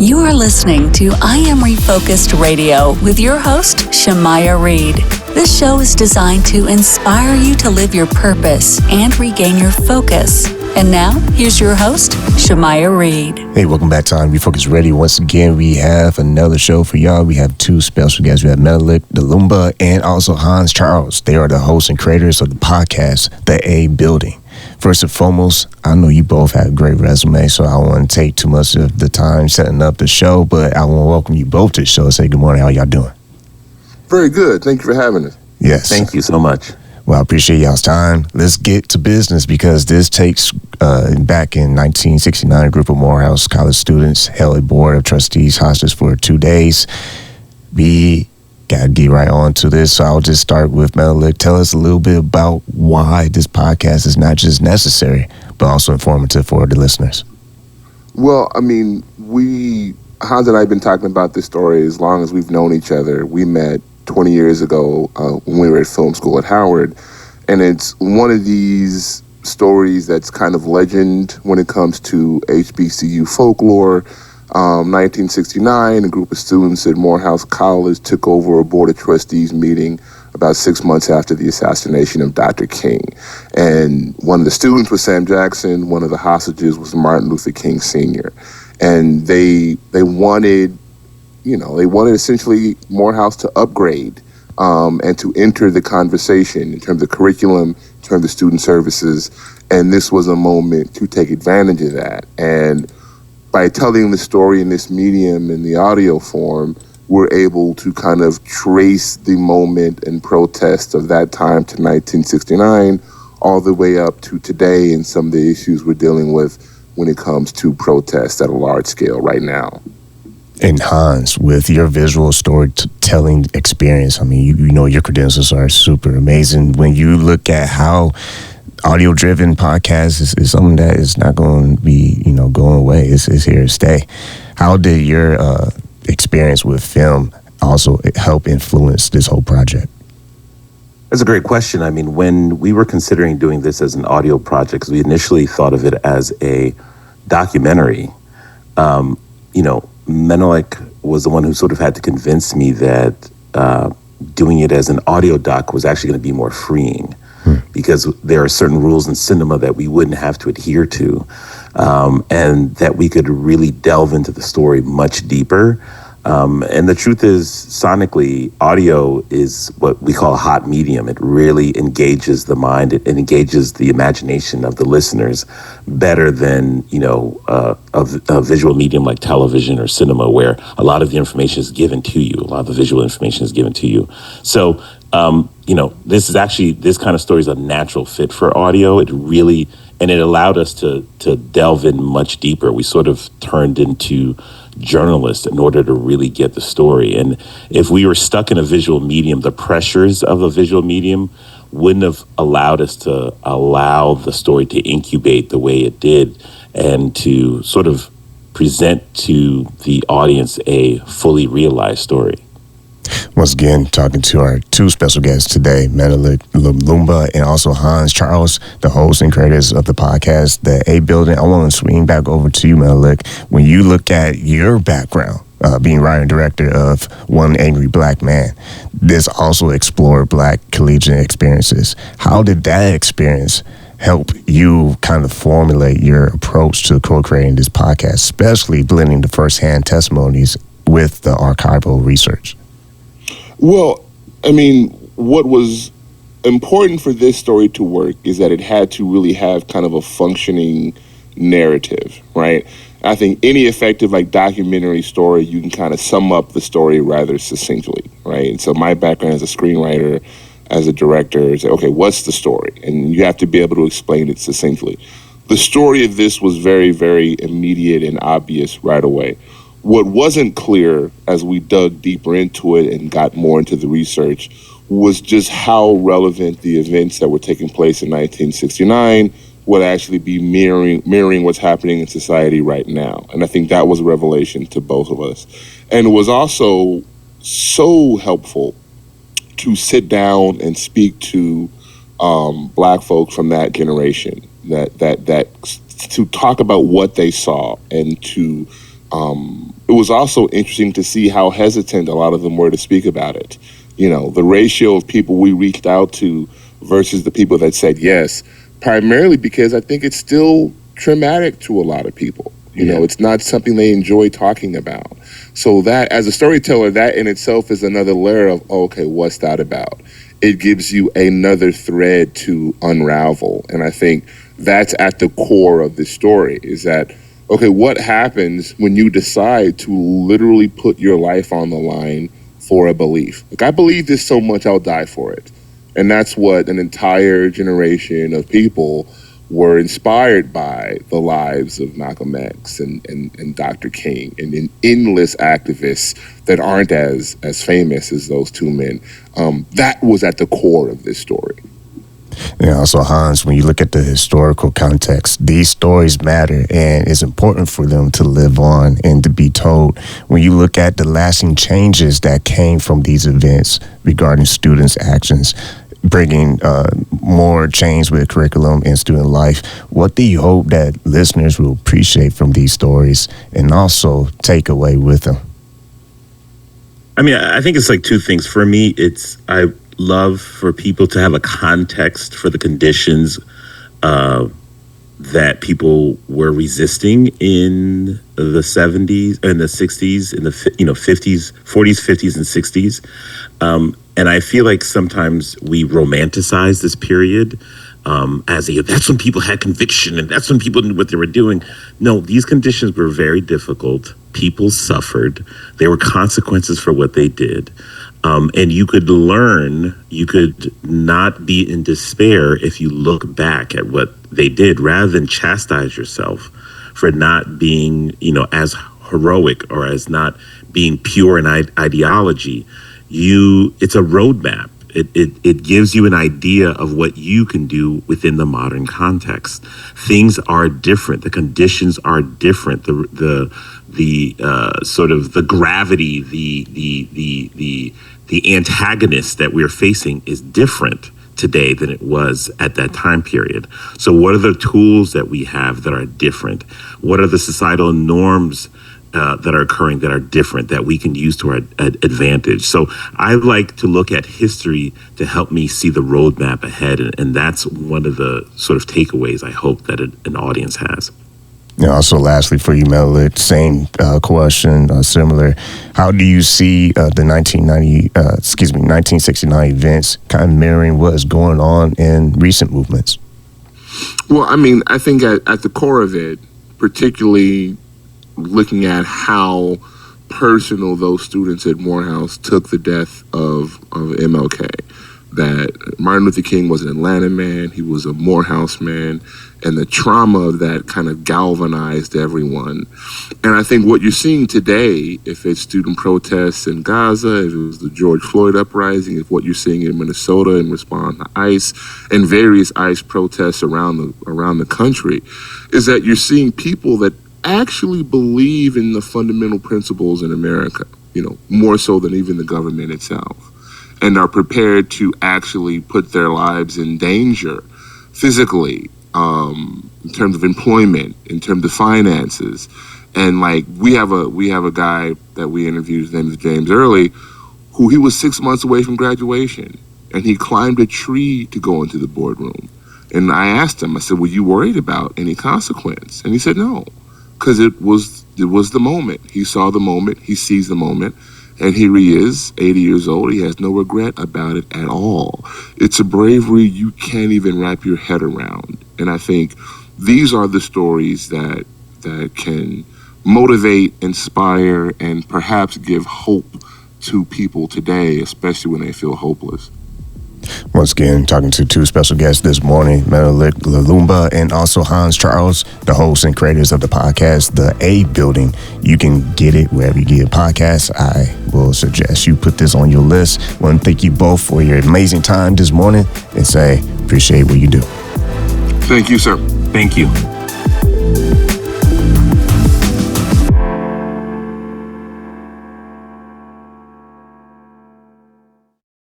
You are listening to I Am Refocused Radio with your host, Shamaya Reed. This show is designed to inspire you to live your purpose and regain your focus. And now, here's your host, Shamaya Reed. Hey, welcome back to I Am Refocused Radio. Once again, we have another show for y'all. We have two special guests. We have Menelek Lumumba and also Hans Charles. They are the hosts and creators of the podcast, The A Building. First and foremost, I know you both have a great resume, so I don't want to take too much of the time setting up the show, but I want to welcome you both to the show and say good morning. How y'all doing? Very good. Thank you for having us. Yes. Thank you so much. Well, I appreciate y'all's time. Let's get to business because this takes back in 1969, a group of Morehouse College students held a Board of Trustees hostage for 2 days. We got to get right on to this, so I'll just start with Menelek. Tell us a little bit about why this podcast is not just necessary, but also informative for the listeners. Well, I mean, Hans and I have been talking about this story as long as we've known each other. We met 20 years ago when we were at film school at Howard, and it's one of these stories that's kind of legend when it comes to HBCU folklore. 1969, a group of students at Morehouse College took over a Board of Trustees meeting about 6 months after the assassination of Dr. King. And one of the students was Sam Jackson, one of the hostages was Martin Luther King Sr. And they wanted essentially Morehouse to upgrade and to enter the conversation in terms of curriculum, in terms of student services. And this was a moment to take advantage of that. And by telling the story in this medium, in the audio form, we're able to kind of trace the moment and protest of that time to 1969, all the way up to today and some of the issues we're dealing with when it comes to protests at a large scale right now. And Hans, with your visual storytelling experience, I mean, you know your credentials are super amazing. When you look at how audio-driven podcast is something that is not going to be, going away. It's here to stay. How did your experience with film also help influence this whole project? That's a great question. I mean, when we were considering doing this as an audio project, because we initially thought of it as a documentary, Menelek was the one who sort of had to convince me that doing it as an audio doc was actually going to be more freeing. Because there are certain rules in cinema that we wouldn't have to adhere to, and that we could really delve into the story much deeper. And the truth is, sonically, audio is what we call a hot medium. It really engages the mind. It engages the imagination of the listeners better than, a visual medium like television or cinema, where a lot of the information is given to you. A lot of the visual information is given to you. So, this kind of story is a natural fit for audio. It allowed us to delve in much deeper. We sort of turned into journalists in order to really get the story. And if we were stuck in a visual medium, the pressures of a visual medium wouldn't have allowed us to allow the story to incubate the way it did and to sort of present to the audience a fully realized story. Once again, talking to our two special guests today, Menelek Lumumba and also Hans Charles, the hosts and creators of the podcast, The A Building. I want to swing back over to you, Menelek. When you look at your background, being writer and director of One Angry Black Man, this also explored Black collegiate experiences. How did that experience help you kind of formulate your approach to co-creating this podcast, especially blending the firsthand testimonies with the archival research? Well, I mean, what was important for this story to work is that it had to really have kind of a functioning narrative, right? I think any effective documentary story, you can kind of sum up the story rather succinctly, right? And so my background as a screenwriter, as a director, is okay, what's the story? And you have to be able to explain it succinctly. The story of this was very, very immediate and obvious right away. What wasn't clear as we dug deeper into it and got more into the research was just how relevant the events that were taking place in 1969 would actually be mirroring what's happening in society right now. And I think that was a revelation to both of us. And it was also so helpful to sit down and speak to Black folks from that generation, that to talk about what they saw and to It was also interesting to see how hesitant a lot of them were to speak about it. You know, the ratio of people we reached out to versus the people that said yes, primarily because I think it's still traumatic to a lot of people. You know, it's not something they enjoy talking about. So that, as a storyteller, that in itself is another layer of, okay, what's that about? It gives you another thread to unravel. And I think that's at the core of this story, is that, okay, what happens when you decide to literally put your life on the line for a belief? Like, I believe this so much, I'll die for it. And that's what an entire generation of people were inspired by, the lives of Malcolm X and Dr. King and endless activists that aren't as famous as those two men. That was at the core of this story. Yeah, also, Hans, when you look at the historical context, these stories matter, and it's important for them to live on and to be told. When you look at the lasting changes that came from these events regarding students' actions, bringing more change with curriculum and student life, what do you hope that listeners will appreciate from these stories and also take away with them? I mean, I think it's like two things. For me, I love for people to have a context for the conditions that people were resisting in the 70s and the 60s, in the 50s, 40s, 50s, and 60s. And I feel like sometimes we romanticize this period as that's when people had conviction and that's when people knew what they were doing. No, these conditions were very difficult. People suffered. There were consequences for what they did. And you could learn, you could not be in despair if you look back at what they did, rather than chastise yourself for not being, as heroic or as not being pure in ideology. It's a roadmap. It gives you an idea of what you can do within the modern context. Things are different. The conditions are different. The sort of the gravity, the antagonist that we're facing is different today than it was at that time period. So what are the tools that we have that are different? What are the societal norms that are occurring that are different that we can use to our advantage? So I like to look at history to help me see the roadmap ahead. And that's one of the sort of takeaways I hope that an audience has. Yeah, also, lastly, for you, Menelek, same question, similar. How do you see the 1969 events kind of mirroring what is going on in recent movements? Well, I mean, I think at the core of it, particularly looking at how personal those students at Morehouse took the death of MLK, that Martin Luther King was an Atlanta man, he was a Morehouse man, and the trauma of that kind of galvanized everyone. And I think what you're seeing today, if it's student protests in Gaza, if it was the George Floyd uprising, if what you're seeing in Minnesota in response to ICE and various ICE protests around the country, is that you're seeing people that actually believe in the fundamental principles in America, more so than even the government itself, and are prepared to actually put their lives in danger physically, in terms of employment, in terms of finances. And like we have a guy that we interviewed, his name is James Early, who he was 6 months away from graduation, and he climbed a tree to go into the boardroom. And I asked him, I said, were you worried about any consequence? And he said no, because it was the moment. He saw the moment, he sees the moment, and here he is, 80 years old. He has no regret about it at all. It's a bravery you can't even wrap your head around. And I think these are the stories that can motivate, inspire, and perhaps give hope to people today, especially when they feel hopeless. Once again, talking to two special guests this morning, Menelek Lumumba and also Hans Charles, the hosts and creators of the podcast, The A Building. You can get it wherever you get podcasts. I will suggest you put this on your list. I want to thank you both for your amazing time this morning and say, appreciate what you do. Thank you, sir. Thank you.